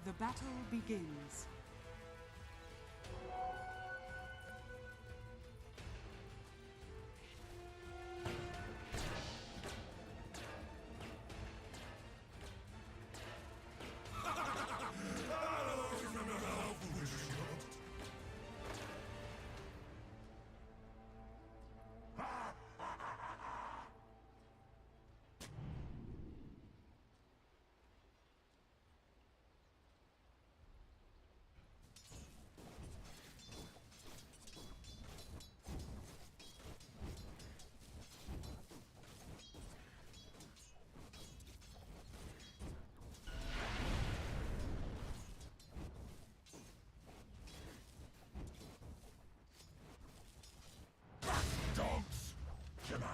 The battle begins. Dogs, can I?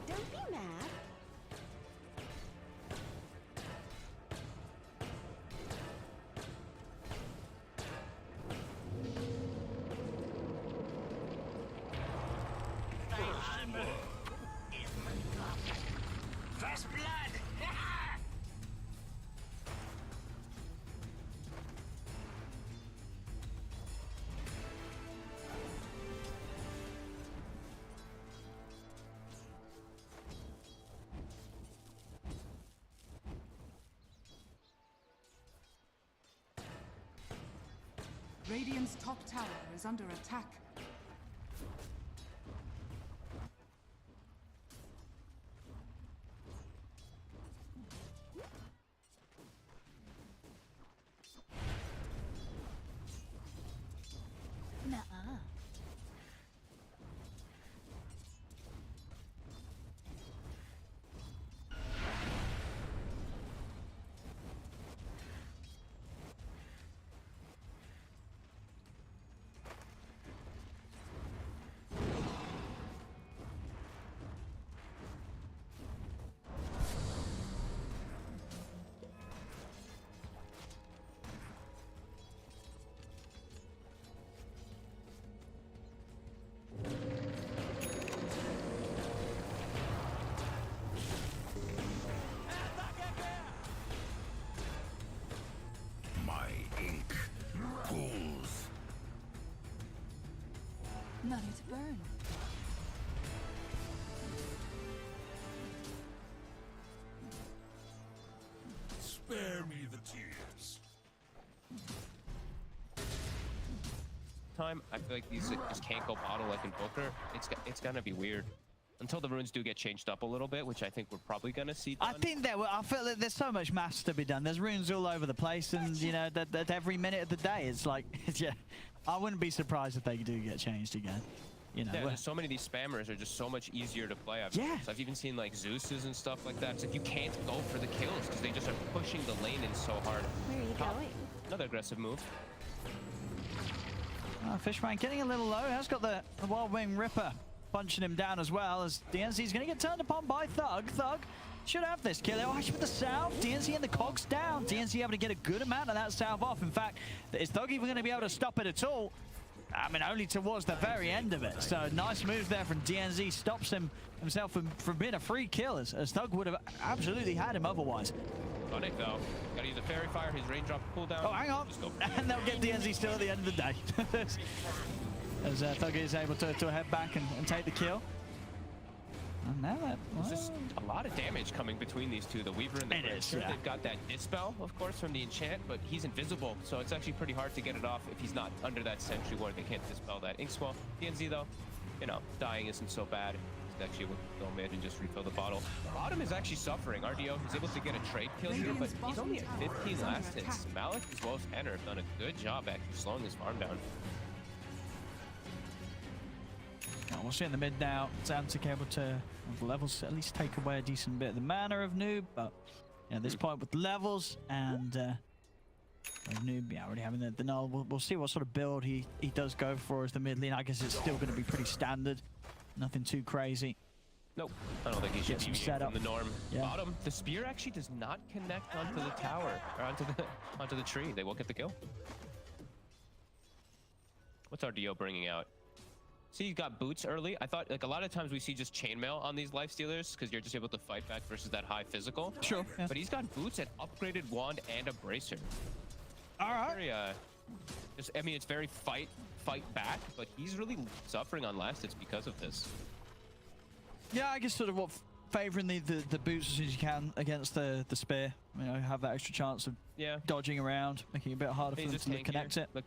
Don't be mad. First blood! Radiant's top tower is under attack. Nuh-uh. My ink cools. Money to burn. Spare me the tears. Time, I feel like these just can't go bottle like Invoker. It's gonna be weird until the runes do get changed up a little bit, which I think we're probably gonna see done. I think that I feel that there's so much maths to be done. There's runes all over the place, and you know that every minute of the day, it's like, yeah, I wouldn't be surprised if they do get changed again. You know, yeah, there's so many of these spammers are just so much easier to play. I've even seen like Zeus's and stuff like that. It's like you can't go for the kills because they just are pushing the lane in so hard. Where are you going? Another aggressive move. Fishman getting a little low. Has got the Wild Wing Ripper punching him down as well, as DNC is going to get turned upon by Thug. Thug should have this kill. Oh, actually with the salve, DNC and the cogs down. DNC able to get a good amount of that salve off. In fact, is Thug even going to be able to stop it at all? I mean, only towards the very end of it. So nice move there from DNZ. Stops himself from being a free kill, as Thug would have absolutely had him otherwise. On it though. Gotta use a fairy fire, his raindrop cooldown. Oh, hang on. And they'll get DNZ still at the end of the day. As Thug is able to head back and take the kill. And now that... There's just a lot of damage coming between these two, the Weaver and the Prince. Yeah. They've got that Dispel, of course, from the enchant, but he's invisible, so it's actually pretty hard to get it off if he's not under that sentry ward. They can't dispel that Inkswell. DNZ, though, you know, dying isn't so bad. He's actually able to go mid and just refill the bottle. Bottom is actually suffering. RDO is able to get a trade kill here, but he's only at 15 last hits. Malik as well as Henner have done a good job actually slowing his farm down. we'll see in the mid now. adzantick able to, with the levels, at least take away a decent bit of the mana of Noob, but at this point with the levels and Noob, yeah, already having the null. We'll see what sort of build he does go for as the mid lane. I guess it's still going to be pretty standard. Nothing too crazy. Nope. I don't think he should Get some deviate setup. from the norm. Yeah. Bottom, the spear actually does not connect onto the tower, or onto the tree. They will get the kill. What's our DO bringing out? See, he's got boots early. I thought, like, a lot of times we see just chainmail on these lifestealers because you're just able to fight back versus that high physical. Sure. Yeah. But he's got boots, an upgraded wand, and a bracer. All right. Very, I mean, it's very fight back, but he's really suffering on last hits because of this. Yeah, I guess sort of what favoring the boots as soon as you can against the spear. You know, have that extra chance of dodging around, making it a bit harder for them to connect it. Look,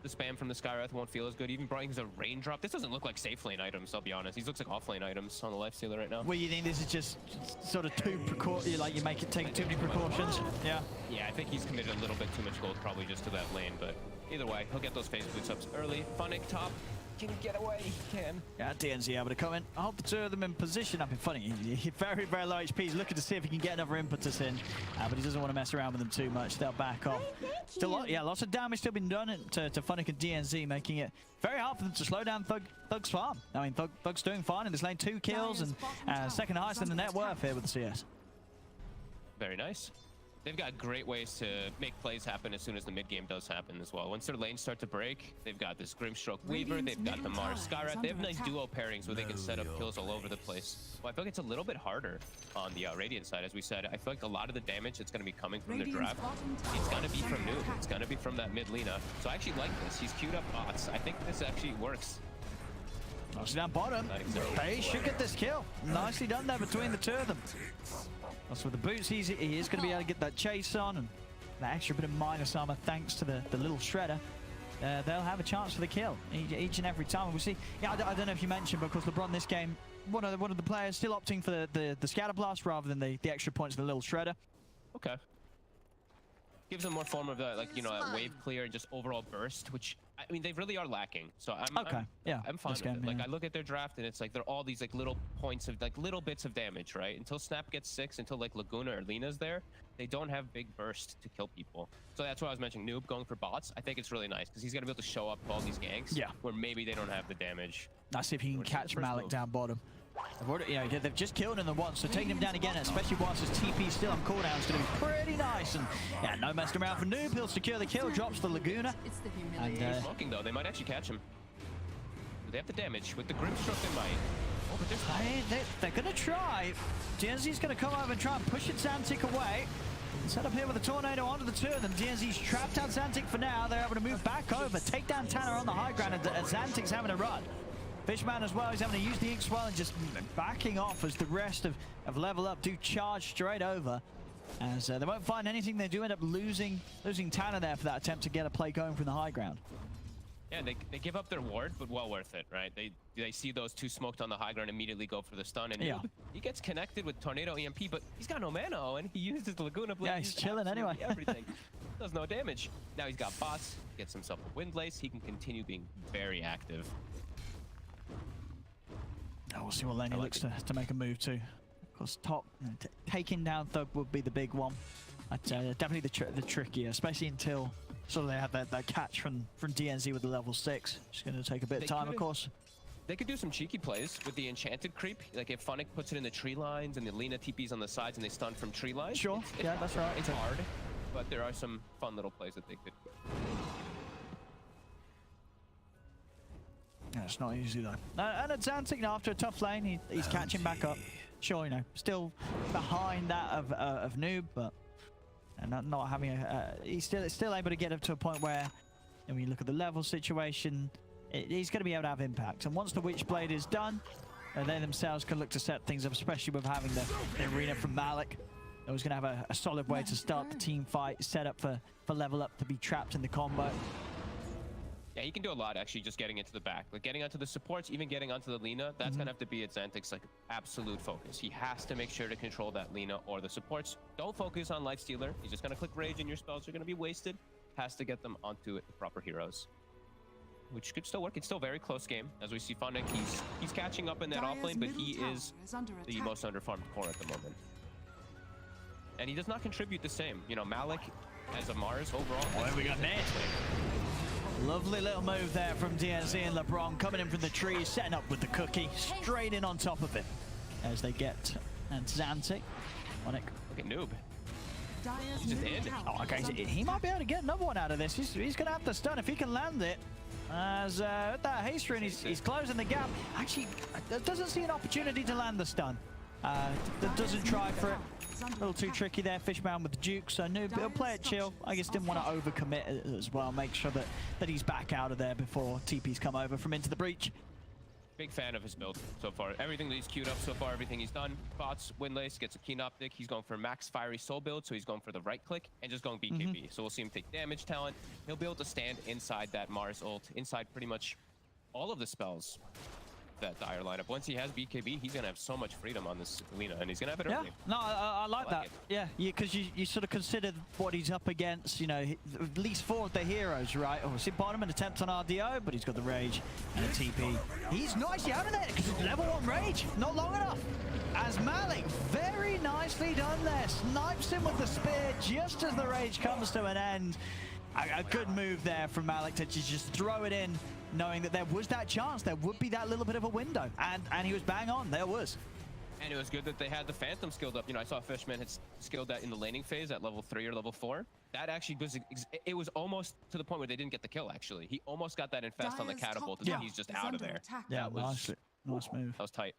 the spam from the Skywrath won't feel as good. Even brings a raindrop. This doesn't look like safe lane items, I'll be honest. These looks like off lane items on the lifestealer right now. Well, you think this is just sort of too like you make it take too many precautions? Yeah. Yeah, I think he's committed a little bit too much gold probably just to that lane, but either way, he'll get those phase boots ups early. Funnick top. Can he get away? He can. Yeah, DNZ able to come in. I hope the two of them in position. I've been funny. He's very, very low HP. He's looking to see if he can get another impetus in, but he doesn't want to mess around with them too much. They'll back off. Still, lots of damage still been done to Funnick and DNZ, making it very hard for them to slow down Thug's farm. I mean, Thug's doing fine in this lane. 2 kills and second highest in the net worth here with the CS. Very nice. They've got great ways to make plays happen as soon as the mid game does happen as well. Once their lanes start to break, they've got this Grimstroke Weaver, they've got the Mars Skywrath. They have nice duo pairings where they can set up kills all over the place. Well, I feel like it's a little bit harder on the Radiant side, as we said. I feel like a lot of the damage that's going to be coming from their draft, it's going to be from Noob. It's going to be from that mid Lina. So I actually like this. He's queued up bots. I think this actually works. Nicely down bottom. They should get this kill. Nicely done there between the two of them. Also with the boots, he is going to be able to get that chase on and that extra bit of minus armor thanks to the little shredder. They'll have a chance for the kill each and every time. And we'll see. Yeah, I don't know if you mentioned, but of course LeBron this game, one of the players still opting for the scatter blast rather than the extra points of the little shredder. Okay. Gives them more form of like, you know, that wave clear and just overall burst, which I mean they really are lacking. So I'm fine with it. Like I look at their draft and it's like they're all these like little points of like little bits of damage, right? Until Snap gets 6, until like Laguna or Lina's there, they don't have big burst to kill people. So that's why I was mentioning Noob going for bots. I think it's really nice because he's gonna be able to show up to all these ganks where maybe they don't have the damage. Let's see if he can catch Malik down bottom. They've just killed him the once, so taking him down again, especially once his TP still on cooldown, is going to be pretty nice. And yeah, no messing around for Noob. He'll secure the kill, drops the Laguna. It's the And smoking though, they might actually catch him. They have the damage with the Grimstroke. They might. Oh, but they're going to try. DNZ's going to come over and try and push adzantick away. Set up here with a tornado onto the two of them. DNZ's trapped adzantick for now. They're able to move back over, take down Tanner on the high ground, and adzantick's having a run. Fishman as well, he's having to use the ink swell and just backing off as the rest of level up do charge straight over. As they won't find anything, they do end up losing Tanner there for that attempt to get a play going from the high ground. Yeah, they give up their ward, but well worth it, right? They see those two smoked on the high ground, immediately go for the stun, and he gets connected with Tornado EMP, but he's got no mana, and he uses the Laguna Blade. Yeah, he's chilling anyway. Everything. Does no damage. Now he's got bots, gets himself a Windlace, he can continue being very active. We'll see what lane he looks to make a move to. Of course, top taking down Thug would be the big one. Definitely the trickier, especially until sort of they have that catch from DNZ with the level 6. It's going to take a bit of time, of course. They could do some cheeky plays with the enchanted creep. Like if Funnick puts it in the tree lines and the Lina TPs on the sides and they stun from tree lines. Sure, yeah, that's right. It's hard, but there are some fun little plays that they could. Yeah, it's not easy though. And adzantick, after a tough lane, he's catching back up. Sure, you know, still behind that of Noob, but not having he's still able to get up to a point where, when you look at the level situation, he's going to be able to have impact. And once the Witchblade is done, they themselves can look to set things up, especially with having the arena from Malik. It was going to have a solid way to start the team fight, set up for level up to be trapped in the combo. Yeah, he can do a lot actually just getting into the back. Like getting onto the supports, even getting onto the Lina, that's gonna have to be adzantick's like absolute focus. He has to make sure to control that Lina or the supports. Don't focus on Lifestealer. He's just gonna click Rage and your spells are gonna be wasted. Has to get them onto the proper heroes. which could still work. It's still a very close game. As we see Funnick, he's catching up in that off lane, but he is the most underfarmed core at the moment. And he does not contribute the same. You know, Malik as a Mars overall. Oh, we got Ned. Lovely little move there from DNZ and LeBron coming in from the trees, setting up with the cookie, straight in on top of it as they get adzantick. Look at Noob. He's just in. Oh, okay, he might be able to get another one out of this. He's going to have to stun if he can land it. As with that haste rune, he's closing the gap. Actually, doesn't see an opportunity to land the stun. Doesn't try for it. A little too tricky there, Fishman with the Duke, so Noob, he'll play it chill. I guess didn't want to overcommit as well. Make sure that he's back out of there before TP's come over from into the breach. Big fan of his build so far. Everything that he's queued up so far, everything he's done. Bots, Windlace, gets a keen optic. He's going for max fiery soul build, so he's going for the right click and just going BKB. So we'll see him take damage talent. He'll be able to stand inside that Mars ult, inside pretty much all of the spells that Dire lineup. Once he has BKB, he's gonna have so much freedom on this arena, and he's gonna have it early. No, I like that. Yeah, because you sort of consider what he's up against. You know, at least 4 of the heroes, right? Oh, see bottom an attempt on RDO, but he's got the rage and a TP. He's nicely out of there because it's level 1 rage, not long enough. As Malik, very nicely done there, snipes him with the spear just as the rage comes to an end. A good move there from Malik to just throw it in, knowing that there was that chance, there would be that little bit of a window, and he was bang on, there was. And it was good that they had the Phantom skilled up. You know, I saw Fishman had skilled that in the laning phase at level 3 or level 4. That actually was, it was almost to the point where they didn't get the kill, actually. He almost got that infest on the catapult, and then he's just out of there. Yeah, nice move. That was tight.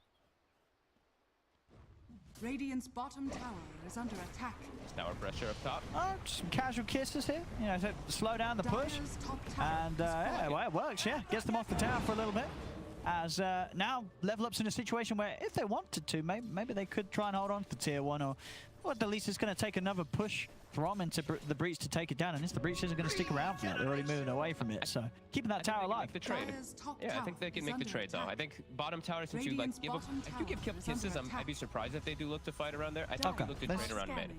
Radiant's bottom tower is under attack. Tower pressure up top. Oh, some casual kisses here. You know, to slow down the push. And yeah, well, it works, yeah. Gets them off the tower for a little bit. As now level up's in a situation where if they wanted to, maybe they could try and hold on to tier 1, or at the least it's going to take another push from into the breach to take it down, and the breach isn't going to stick around for that. They're already moving away from it, so keeping that tower alive. The trade. Yeah, I think they can make the trade though. I think bottom tower, since you like if you give kisses, I'd be surprised if they do look to fight around there. I think they look to trade around mid.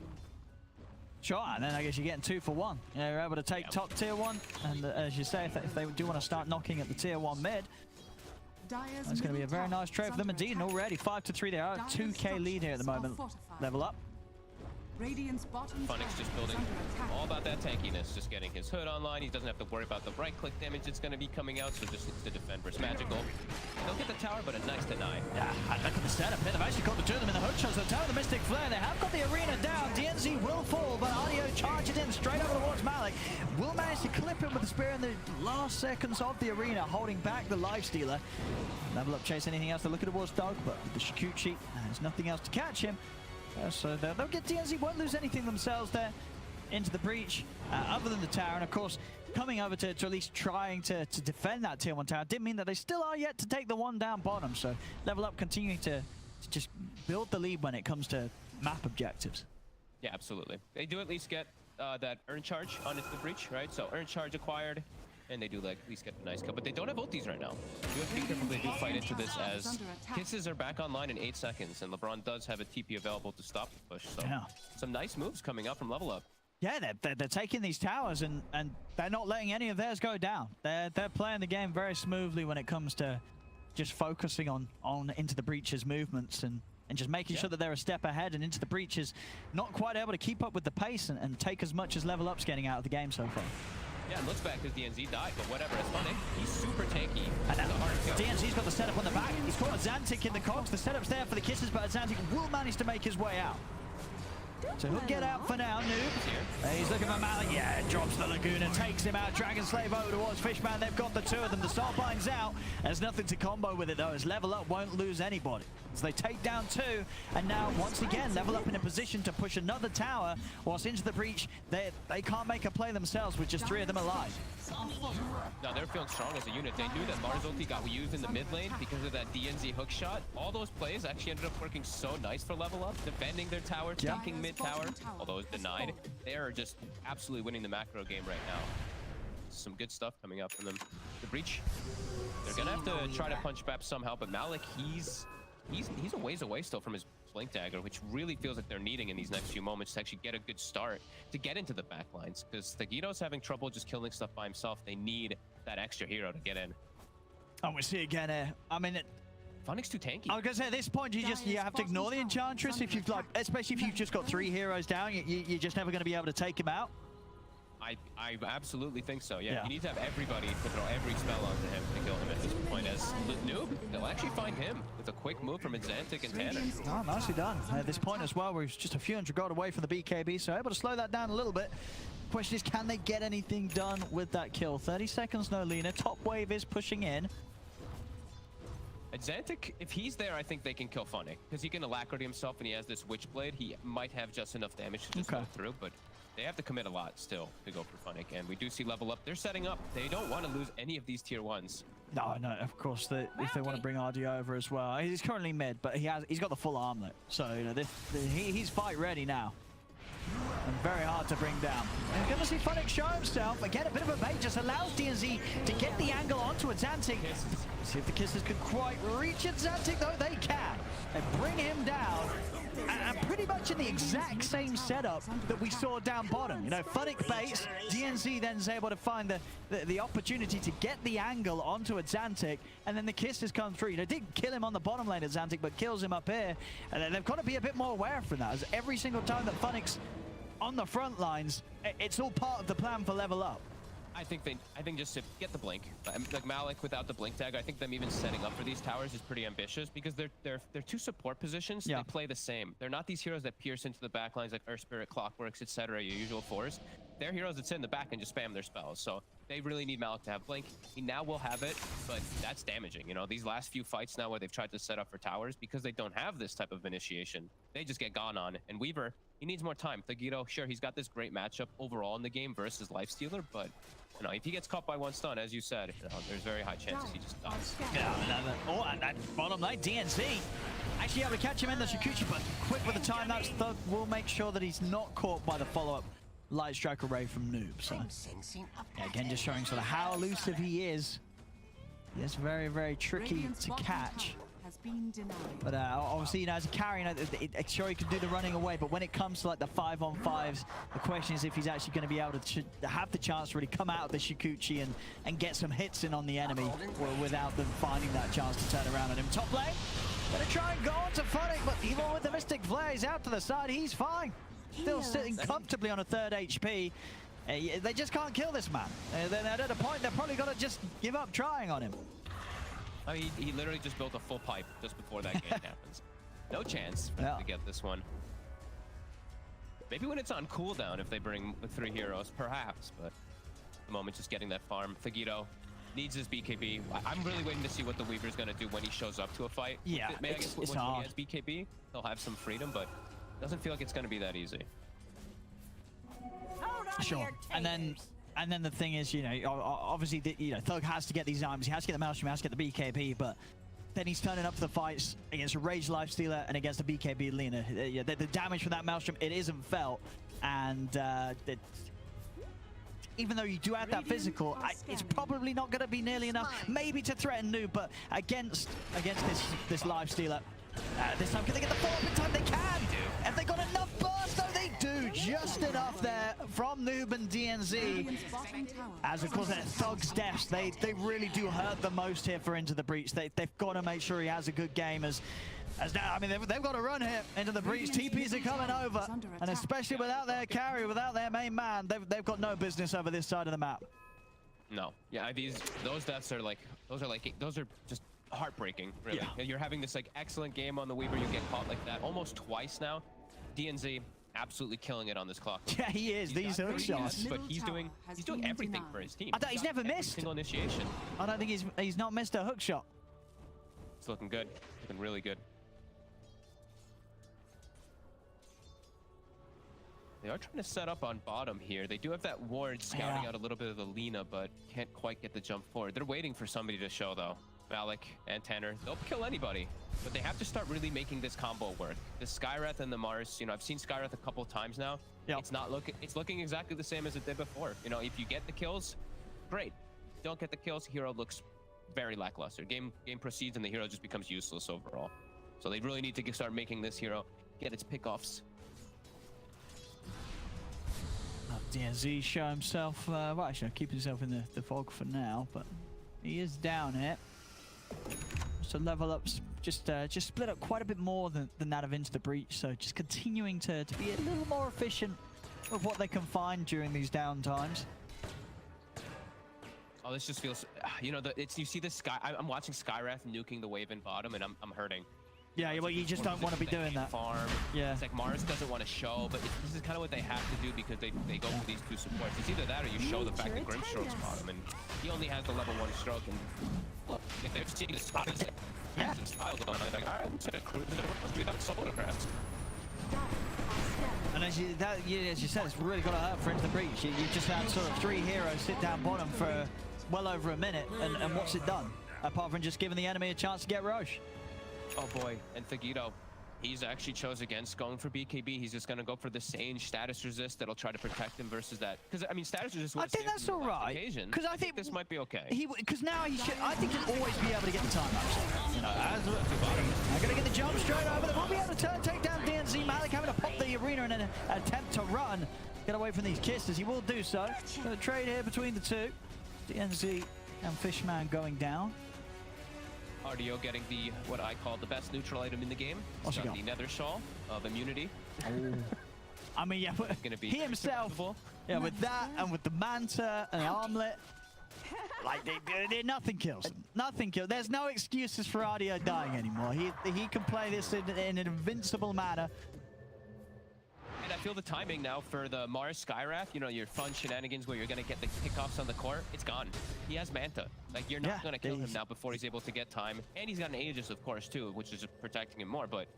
Sure, and then I guess you're getting 2 for 1. You know, you're able to take top tier 1, and as you say, if they do want to start knocking at the tier 1 mid, that's going to be a very nice trade for them indeed. And already 5-3, they are a 2k lead here at the moment. Level up. Funnick's just building all about that tankiness, just getting his hood online. He doesn't have to worry about the right click damage that's going to be coming out, so just needs to defend versus magical. They'll get the tower, but a nice deny. Yeah, and look at the setup here. They've actually got the 2 of them in the hook shots. The tower, the Mystic Flare. They have got the arena down. DNZ will fall, but RDO charges in straight over towards Malik. Will manage to clip him with the spear in the last seconds of the arena, holding back the Lifestealer. Level up chase anything else to look at towards Dog, but with the Shikuchi, there's nothing else to catch him. So they'll get DNZ, won't lose anything themselves there into the breach, other than the tower. And of course, coming over to at least trying to defend that tier 1 tower didn't mean that they still are yet to take the one down bottom. So level up continuing to just build the lead when it comes to map objectives. Yeah, absolutely. They do at least get that earn charge on into the breach, right? So earn charge acquired, and they do like at least get a nice kill, but they don't have ultis right now. You have to be careful they do fight into this, as kisses are back online in 8 seconds, and LeBron does have a TP available to stop the push. So some nice moves coming up from level up. Yeah, they're taking these towers and they're not letting any of theirs go down. They're playing the game very smoothly when it comes to just focusing on into the breach's movements and just making sure that they're a step ahead, and into the breach is not quite able to keep up with the pace and take as much as level up's getting out of the game so far. Yeah, it looks bad because DNZ died, but whatever, it's funny. He's super tanky. And DNZ's got the setup on the back. He's caught adzantick in the cogs. The setup's there for the kisses, but adzantick will manage to make his way out. So he'll get out for now, Noob. He's looking for Malik. Yeah, drops the Laguna, takes him out. Dragon Slave over towards Fishman. They've got the 2 of them. The Starbine's out. There's nothing to combo with it, though, as level up won't lose anybody. So they take down 2, and now, once again, level up in a position to push another tower. Whilst into the breach, they can't make a play themselves with just 3 of them alive. No, they're feeling strong as a unit. They knew that Mars ulti got used in the mid lane because of that DNZ hook shot. All those plays actually ended up working so nice for level up, defending their tower, taking mid tower, although it's denied. They are just absolutely winning the macro game right now. Some good stuff coming up from them. The breach, they're gonna have to try to punch back somehow, but Malik, he's a ways away still from his Blink Dagger, which really feels like they're needing in these next few moments to actually get a good start to get into the backlines. Because thugito's having trouble just killing stuff by himself. They need that extra hero to get in. Oh, we see again here. I mean, Funnick's too tanky. I was gonna say at this point you have to ignore the Enchantress if you've especially if you've just got 3 heroes down. You're just never going to be able to take him out. I absolutely think so. Yeah, you need to have everybody to throw every spell onto him to kill him at this point. As Noob, they'll actually find him with a quick move from adzantick and Tanner. Oh, nicely done. At this point as well, we're just a few hundred gold away from the BKB, so able to slow that down a little bit. Question is, can they get anything done with that kill? 30 seconds, no Lina. Top wave is pushing in. adzantick, if he's there, I think they can kill Funnick because he can alacrity himself and he has this Witchblade. He might have just enough damage to just go through, but they have to commit a lot still to go for Funnick. And we do see level up. They're setting up. They don't want to lose any of these tier 1s. No, of course, if they want to bring RD over as well. He's currently mid, but he's got the full armlet. So, you know, he's fight ready now. And very hard to bring down. And we're going to see Funnick show himself. Again, a bit of a bait just allows DNZ to get the angle onto adzantick. See if the Kisses can quite reach adzantick, though they can. And bring him down. And pretty much in the exact same setup that we saw down bottom. You know, Funnick baits, DNZ then is able to find the opportunity to get the angle onto adzantick, and then the Kisses come through. You know, did kill him on the bottom lane, adzantick, but kills him up here. And then they've got to be a bit more aware from that, as every single time that Funnick's on the front lines, it's all part of the plan for level up. I think just to get the blink, like Malik without the blink tag, I think them even setting up for these towers is pretty ambitious because they're two support positions. They play the same. They're not these heroes that pierce into the back lines like Earth Spirit, Clockworks, etc. Your usual fours. They're heroes that sit in the back and just spam their spells. So they really need Malik to have blink. He now will have it, but that's damaging. You know, these last few fights now where they've tried to set up for towers because they don't have this type of initiation, they just get gone on. And Weaver, he needs more time. thugito, sure, he's got this great matchup overall in the game versus Lifestealer, but you know, if he gets caught by one stun, as you said, you know, there's very high chances he just dies. Yeah, and that bottom lane, DNZ actually able to catch him in the Shikuchi, but quick with the time. That's Thug will make sure that he's not caught by the follow-up light strike array from Noob. So yeah, again, just showing sort of how elusive he is. It's very, very tricky to catch. But obviously, you know, as a carry, you know, sure he can do the running away, but when it comes to like the 5-on-5s, the question is if he's actually going to be able to have the chance to really come out of the Shikuchi and get some hits in on the enemy without them finding that chance to turn around on him. Top lane, gonna try and go on to Funnick, but even with the Mystic Flare, he's out to the side, he's fine. Still sitting comfortably on a 3rd HP. They just can't kill this man. Then at a point, they're probably gonna just give up trying on him. Oh, he literally just built a full pipe just before that game happens. No chance for them to get this one. Maybe when it's on cooldown if they bring the 3 heroes, perhaps, but at the moment just getting that farm. thugito needs his BKB. I'm really waiting to see what the Weaver's going to do when he shows up to a fight. Yeah, when he has BKB, he'll have some freedom, but doesn't feel like it's going to be that easy. Sure, and then the thing is, you know, obviously, you know, Thug has to get these items. He has to get the Maelstrom, he has to get the BKB, but then he's turning up for the fights against a Rage Lifestealer and against a BKB Lina. The damage from that Maelstrom, it isn't felt, and even though you do have that physical, it's probably not going to be nearly enough, maybe to threaten Noob, but against this Lifestealer, this time, can they get the follow-up in time? They can! Have they got enough burst? No, they do! Just enough there from Noob and DNZ. As of course, Thug's deaths, they really do hurt the most here for Into the Breach. They've got to make sure he has a good game as now, I mean, they've got to run here into the breach. TPs are coming over, and especially without their carry, without their main man, they've got no business over this side of the map. No, yeah, those deaths are those are just heartbreaking, really. Yeah. You're having this like excellent game on the Weaver, you get caught like that almost twice now. DNZ absolutely killing it on this clock. Yeah, he is. These hook shots, but he's doing everything for his team. I thought he's never missed single initiation. I don't think he's not missed a hook shot. It's looking good, looking really good. They are trying to set up on bottom here. They do have that ward scouting out a little bit of the Lina, but can't quite get the jump forward. They're waiting for somebody to show, though. Malik and Tanner, they'll kill anybody, but they have to start really making this combo work. The Skywrath and the Mars, you know, I've seen Skywrath a couple times now. Yep. It's looking exactly the same as it did before. You know, if you get the kills, great. Don't get the kills, hero looks very lackluster. Game proceeds and the hero just becomes useless overall. So they really need to start making this hero get its pickoffs. DNZ show himself, well actually keep himself in the fog for now, but he is down here. So level ups just split up quite a bit more than that of Into the Breach, so just continuing to be a little more efficient with what they can find during these down times. Oh, this just feels, you know, you see this Sky, I'm watching Skywrath nuking the wave in bottom, and I'm hurting. Yeah, well, you just don't want to be doing that. Farm. Yeah. It's like Mars doesn't want to show, but this is kind of what they have to do because they go for these two supports. It's either that or you show the fact that Grimstroke's bottom, and he only has the level 1 stroke. And look, if they're seeing the spot, it's like, yeah, the style going on. Like, all right, I'm just gonna cruise it without solar crest. And as you said, it's really got to hurt for Into the Breach. You just had sort of 3 heroes sit down bottom for well over a minute, and what's it done? Apart from just giving the enemy a chance to get Roche. Oh boy, and thugitoO, he's actually chose against going for BKB. He's just going to go for the Sage status resist that'll try to protect him versus that. Because, I mean, status resist I think that's all right. Because I think this might be okay. Because now he should, I think he'll always be able to get the time-ups. You know, I'm going to get the jump straight over. They won't be able to take down DNZ. Malik having to pop the arena in an attempt to run. Get away from these kisses. He will do so. Going to trade here between the two. DNZ and Fishman going down. RDO getting the, what I call the best neutral item in the game. What's he got? The Nether Shawl of immunity. I mean, yeah, gonna be he himself, yeah, with that and with the Manta and Armlet, like nothing kills him. Nothing kills. There's no excuses for RDO dying anymore. He can play this in an invincible manner. And I feel the timing now for the Mars Skywrath, you know, your fun shenanigans where you're going to get the kickoffs on the court, it's gone. He has Manta. Like, you're not going to kill him now before he's able to get time. And he's got an Aegis, of course, too, which is just protecting him more. But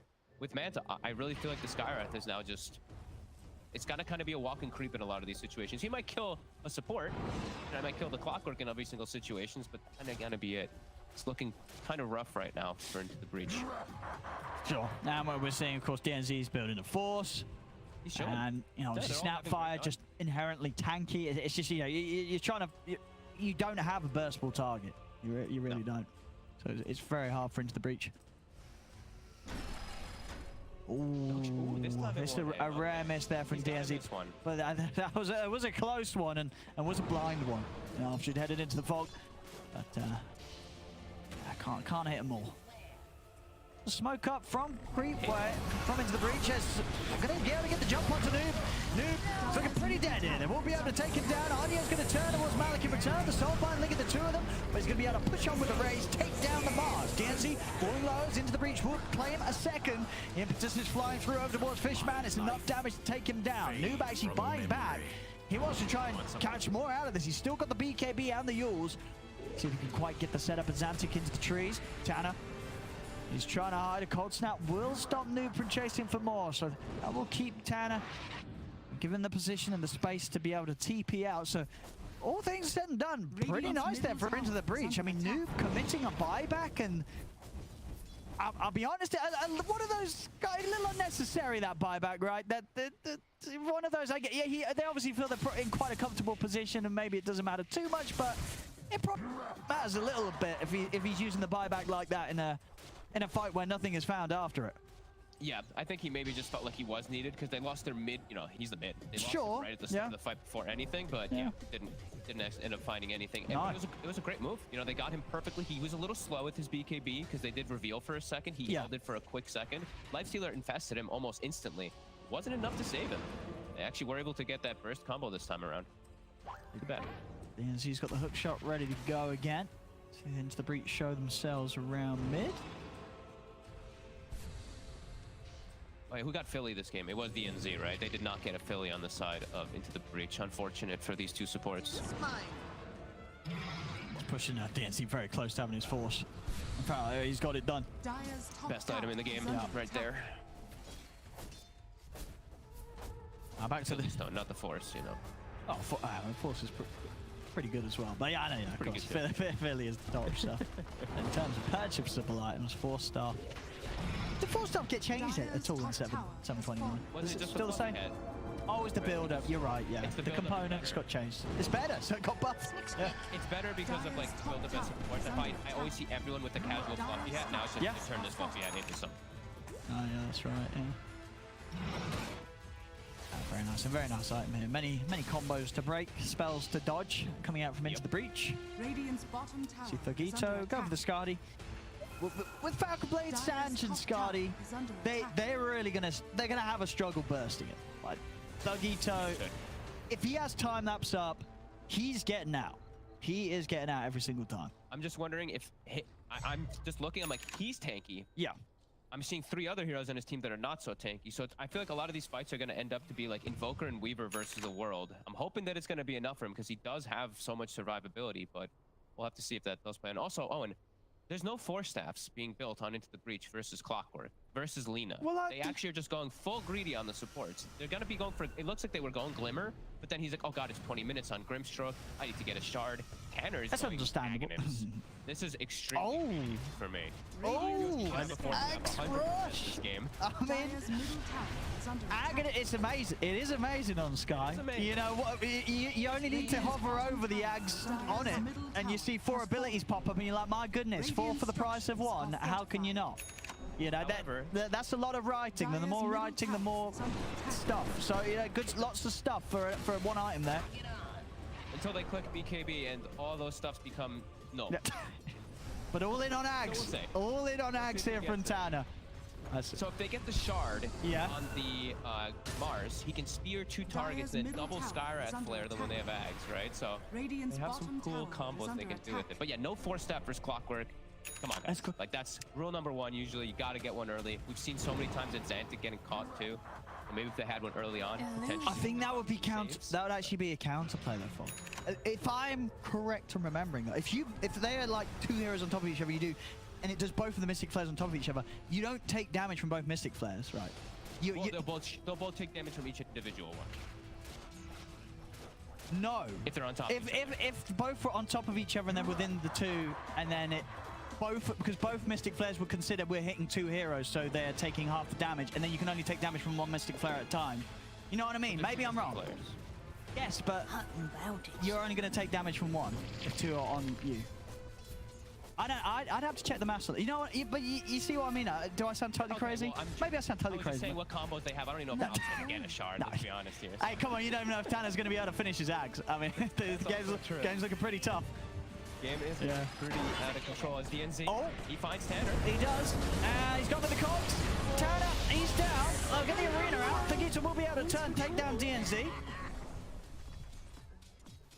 with Manta, I really feel like the Skywrath is now just... It's got to kind of be a walk and creep in a lot of these situations. He might kill a support, and I might kill the Clockwork in every single situations, but kind of going to be it. It's looking kind of rough right now for Into the Breach. Sure. Now what we're seeing, of course, DNZ is building a force. And, you know, Snapfire just inherently tanky. It's just, you know, you're trying to... You don't have a burstable target. You really don't. So it's very hard for Into the Breach. Ooh, it's a rare miss there from DNZ. But that was a close one and was a blind one. You know, she'd headed into the fog. But I can't hit them all. Smoke up from Creepwave, from Into the Breach. I'm going to be able to get the jump onto Noob. Noob looking pretty dead here. They won't be able to take him down. Arnio's going to turn towards Malik in return. The Soulbind link at the two of them, but he's going to be able to push on with the raise, take down the Mars. DNZ falling lows. Into the Breach will play him a second. Impetus is flying through over towards Fishman. It's enough damage to take him down. Noob actually buying back. He wants to try and catch more out of this. He's still got the BKB and the Yules. See if he can quite get the setup. adzantick into the trees. Tanner. He's trying to hide. A cold snap will stop Noob from chasing for more, so that will keep Tanner given the position and the space to be able to TP out. So all things said and done, pretty nice there for Into the Breach. I mean, Noob committing a buyback, and I'll be honest, one of those a little unnecessary, that buyback, right? That one of those. I get. Yeah, they obviously feel they're in quite a comfortable position, and maybe it doesn't matter too much, but it probably matters a little bit if he's using the buyback like that in a fight where nothing is found after it. Yeah, I think he maybe just felt like he was needed because they lost their mid. You know, he's the mid. They lost him right at the start of the fight before anything, but yeah, didn't end up finding anything. And it was a great move. You know, they got him perfectly. He was a little slow with his BKB because they did reveal for a second. He held it for a quick second. Lifestealer infested him almost instantly. Wasn't enough to save him. They actually were able to get that burst combo this time around. Too bad. DNZ's got the hook shot ready to go again. So Into the Breach show themselves around mid. Wait, who got Philly this game? It was DNZ, right? They did not get a Philly on the side of Into the Breach. Unfortunate for these two supports. He's pushing DNZ very close to having his force. In fact, he's got it done. Best item in the game, right there. Back to the no, not the force, you know. Oh, force is pretty good as well. But yeah, I know, of course. Philly is the top stuff. In terms of purchasable items, 4-star. Did 4-star get changed at all in 7.21? Was it just still the same? Oh, it's the build-up. You're right, yeah. The components got changed. It's better, so it got buffed. Yeah. It's better because of like build-up and support. I always see everyone with the casual fluffy hat. Now it's just to turn this fluffy hat into something. Oh yeah, that's right. Yeah. Very nice, a very nice item here. Many combos to break, spells to dodge, coming out from into the breach. Radiant's bottom tower See is under thugitoO, go for the attack. Skadi. With Falcon Blade, Dire's Sanj, and top tower Skadi, is under attack. they're really gonna have a struggle bursting it. Like thugitoO, if he has time lapse up, he's getting out. He is getting out every single time. I'm just wondering if I'm just looking. I'm like, he's tanky. Yeah. I'm seeing 3 other heroes on his team that are not so tanky. So I feel like a lot of these fights are going to end up to be like Invoker and Weaver versus the world. I'm hoping that it's going to be enough for him because he does have so much survivability, but we'll have to see if that does play. And also, Owen, there's no 4 staffs being built on Into the Breach versus Clockwork versus Lina. Well, they actually are just going full greedy on the supports. They're going to be going for, it looks like they were going Glimmer, but then he's like, oh god, it's 20 minutes on Grimstroke. I need to get a shard. Tanner is That's going understandable. Aghanim. This is extremely greedy for me. Oh, I'm an before we have Axe 100% Rush. this game. I mean, Dire's middle tower is under attack. it's amazing. It is amazing on Sky. It's amazing. You know what? You only need to hover over the Ags on it, and you see 4 abilities pop up, and you're like, my goodness, 4 for the price of 1. How can you not? You know, However, that's a lot of writing. And the more writing, the more stuff. So you know, lots of stuff for 1 item there. Until they click BKB and all those stuffs become no. But all in on Ags. So we'll say. All in on Ags here from Tanner. So if they get the shard Yeah. on the Mars, he can spear 2 targets and double Skyrath flare them when they have Ags, right? So Radiant's they have some bottom cool tower is combos they under can do with attack. it. But yeah, no 4-step versus Clockwork. Come on, guys. That's cool. Like that's rule number 1. Usually, you got to get one early. We've seen so many times adzantick getting caught too. And maybe if they had one early on, potentially. I think that would be saves. that would actually be a counter play though. For if I'm correct in remembering that, if they are like 2 heroes on top of each other, you do, and it does both of the Mystic Flares on top of each other, you don't take damage from both Mystic Flares, right? Well, they'll both take damage from each individual one. No. If they're on top. If both were on top of each other and then within the 2, and then because both Mystic Flares would consider we're hitting 2 heroes, so they're taking half the damage, and then you can only take damage from 1 Mystic Flare at a time. You know what I mean? Maybe I'm wrong. Players. Yes, but you're only going to take damage from 1 if 2 are on you. I'd have to check the master. You know what? But you see what I mean? Do I sound totally crazy? Well, Maybe I sound totally I was crazy. just saying what combos they have. I don't even know if Al's going to get a shard, let's be honest here. Hey, come on, you don't even know if Tanner's going to be able to finish his Ags. I mean, the game's looking pretty tough. Game is pretty out of control as DNZ. Oh. He finds Tanner. He does. And he's got to the cogs. Tanner, he's down. Oh, get the arena out. thugitoO will be able to take down DNZ.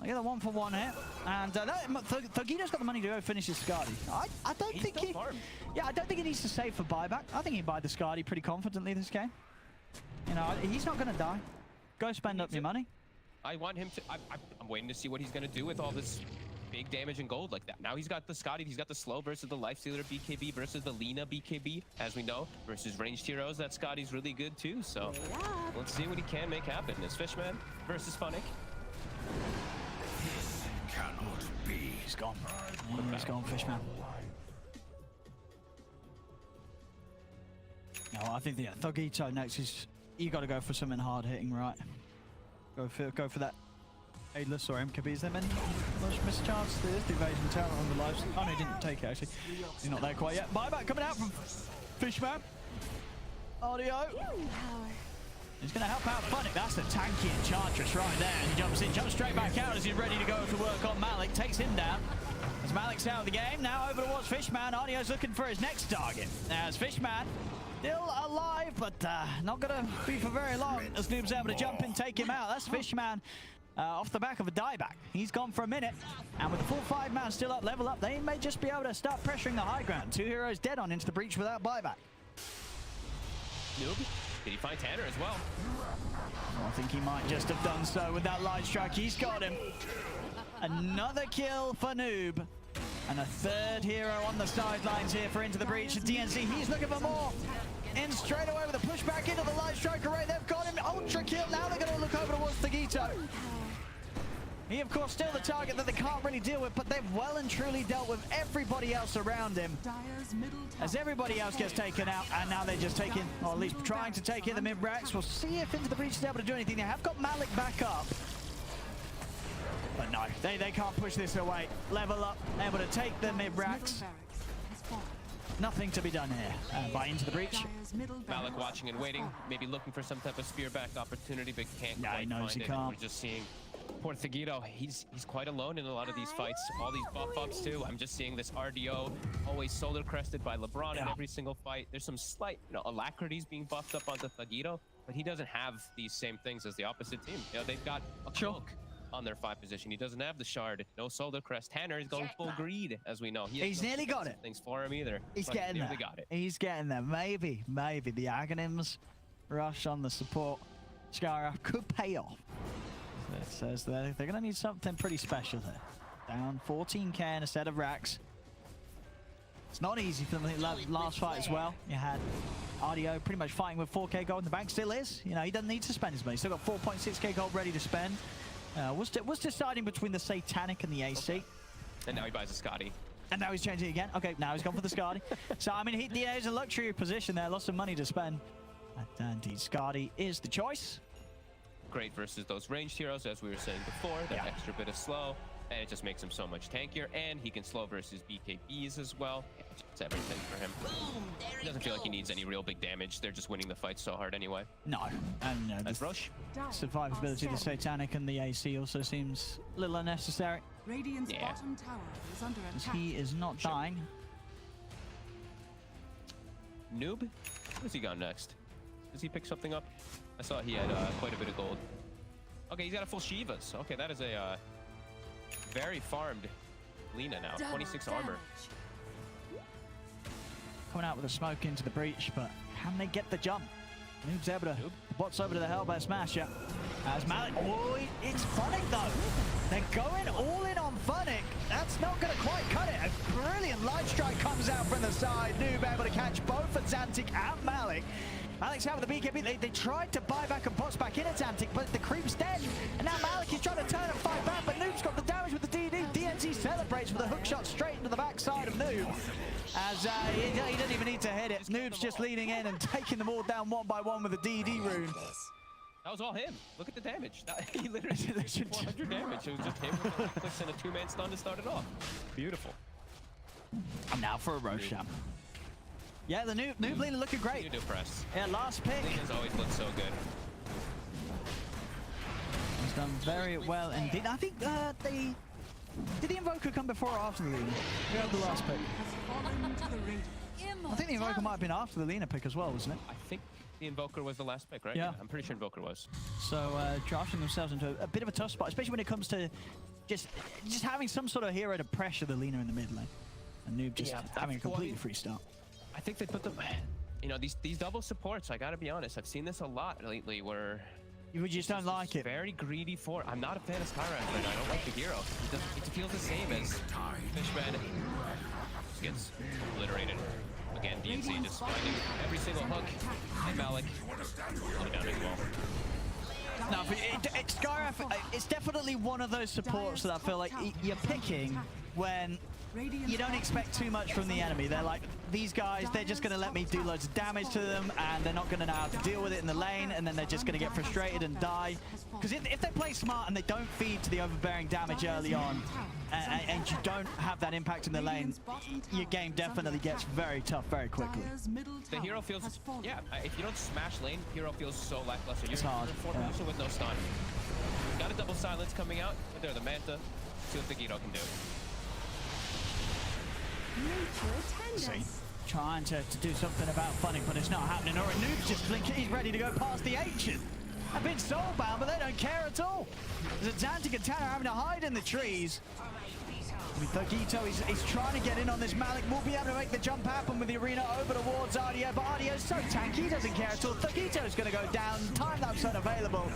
I get a 1-for-1 hit. And thugito's got the money to go finish his Skadi. I don't think he... Yeah, I don't think he needs to save for buyback. I think he can buy the Skadi pretty confidently this game. You know, he's not going to die. Go spend up your money. I want him to... I'm waiting to see what he's going to do with all this big damage and gold like that. Now he's got the Skadi, he's got the slow versus the Lifestealer BKB versus the Lina BKB, as we know, versus ranged heroes. That Skadi's really good too, so let's see what he can make happen. Is Fishman versus Funnick. This cannot be. He's gone. He's gone, Fishman. No, I think thugitoO next is... You got to go for something hard hitting, right? Go for that. Aidless or MKB. Is there many missed chance? There's the evasion talent on the lives. Oh no, he didn't take it actually. He's not there quite yet. Buyback coming out from Fishman. Audio. He's going to help out Funnick. That's the tanky Enchantress right there. He jumps in, jumps straight back out as he's ready to go to work on Malik. Takes him down. As Malik's out of the game, now over towards Fishman. Audio's looking for his next target. As Fishman still alive, but not going to be for very long. As Noob's able to jump in, take him out. That's Fishman. Off the back of a dieback. He's gone for a minute, and with the full 5-man still up, level up, they may just be able to start pressuring the high ground. 2 heroes dead on Into the Breach without buyback. Noob, did he find Tanner as well? Oh, I think he might just have done so with that light strike. He's got him. Another kill for Noob. And a 3rd hero on the sidelines here for Into the Breach. DNZ, he's looking for more. In straight away with a pushback into the light strike array. They've got him. Ultra kill. Now they're going to look over towards thugitoO. He, of course, still the target that they can't really deal with, but they've well and truly dealt with everybody else around him. Dire's middle tower As everybody else gets taken out, and now they're just taking, or at least trying to take in the mid-racks. We'll see if Into the Breach is able to do anything. They have got Malik back up. But no, they can't push this away. Level up, able to take the mid-racks. middle barracks has fallen. Nothing to be done here. By into the breach. Dire's middle Malik barracks watching and has waiting, fallen. maybe looking for some type of spear back opportunity, but can't Yeah, he quite knows find he it. And can't. we're just seeing poor thugitoO. He's quite alone in a lot of these fights. All these buff ups too. I'm just seeing this RDO always solar crested by LeBron in every single fight. There's some slight, alacrities being buffed up onto thugitoO, but he doesn't have these same things as the opposite team. They've got a cloak on their 5 position. He doesn't have the shard, no solar crest. Tanner is going full greed, as we know. He's nearly got it. Things for him either. He's but getting there. Got it. He's getting there. Maybe the Aghanims rush on the support Scaraf could pay off. It says they're going to need something pretty special here. Down 14k in a set of racks. It's not easy for them. Last fight as well. You had RDO pretty much fighting with 4k gold in the bank. Still is. He doesn't need to spend his money. Still got 4.6k gold ready to spend. Was deciding between the Satanic and the AC. And now he buys a Scotty. And now he's changing it again. Okay, now he's gone for the Scotty. So, I mean, he's a luxury position there. Lots of money to spend. And indeed, Scotty is the choice. Great Versus those ranged heroes, as we were saying before. That extra bit of slow. And it just makes him so much tankier. And he can slow versus BKBs as well. It's everything for him. Boom, there He doesn't feel like he needs any real big damage. They're just winning the fight so hard anyway. No. And That's Rush. survivability of the Satanic and the AC also seems a little unnecessary. Radiant's bottom tower is under As attack. he is not dying. Noob? Where's he gone next? Does he pick something up? I saw he had quite a bit of gold. Okay, he's got a full Shivas. Okay, that is a very farmed Lina now. 26 armor. Coming out with a smoke into the breach, but can they get the jump? Noob's able to bots over to the Hellbear Smasher. As Malik, it's Funnick though. They're going all in on Funnick. That's not going to quite cut it. A brilliant light strike comes out from the side. Noob able to catch both adzantick and Malik. Malik's out with the BKB. They tried to buy back and bots back in adzantick, but the creep's dead. And now Malik is trying to turn and fight back, but Noob's got the damage with the DD. DNC celebrates with a hook shot straight into the backside of Noob. As he doesn't even need to hit it. Noob's just leaning in and taking them all down one by one with a DD rune. That was all him. Look at the damage. He literally did 400 damage. It was just him with the clicks and a 2-man stun to start it off. Beautiful. And now for a Roshan. Yeah, the Noob Lina looking great. You do press. Yeah, last pick. Lina's always looked so good. He's done very well indeed. I think did the Invoker come before or after the Lina? Who had the last pick? Has fallen to the Radiant. I think the Invoker might have been after the Lina pick as well, wasn't it? I think the Invoker was the last pick, right? Yeah. I'm pretty sure Invoker was. So drafting themselves into a bit of a tough spot, especially when it comes to just having some sort of hero to pressure the Lina in the mid lane. And Noob just having a completely free start. I think they put them, these double supports, I gotta be honest, I've seen this a lot lately where You just don't like it. very greedy for, I'm not a fan of Skyrath right now, I don't like the hero. It feels the same as Fishman. Just gets obliterated. Again, DNC just finding every single hook. And Malik going down as well. No, Skyrath, it's definitely one of those supports that I feel like you're picking when you don't expect too much from the enemy. They're like, these guys, they're just going to let me do loads of damage to them, and they're not going to know how to deal with it in the lane, and then they're just going to get frustrated and die. Because if they play smart and they don't feed to the overbearing damage early on, and you don't have that impact in the lane, your game definitely gets very tough very quickly. The hero feels, if you don't smash lane, hero feels so lackluster. You're hard, in a 4-person with no stun. Got a double silence coming out, but they're the Manta. See what thugitoO can do. See, trying to do something about Funnick, but it's not happening. Or Noob's just blinking. He's ready to go past the Ancient. I've been soulbound, but they don't care at all. There's adzantick and Tanner having to hide in the trees. thugitoO, he's trying to get in on this. Malik will be able to make the jump happen with the arena over towards RDO, but RDO's so tanky, he doesn't care at all. thugito's going to go down. Time-lapse unavailable.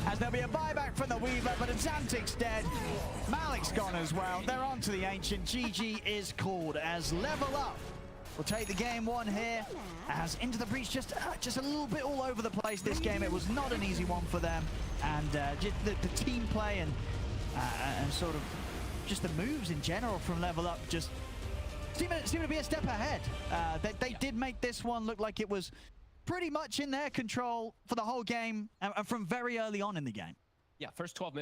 As there'll be a buyback from the Weaver, but adzantick's dead. Malik's gone as well. They're on to the Ancient. GG is called as level up. We'll take the game one here. As into the breach, just a little bit all over the place this game. It was not an easy one for them. And just the team play and sort of just the moves in general from level up just seem to be a step ahead. They did make this one look like it was pretty much in their control for the whole game and from very early on in the game. Yeah, first 12 minutes.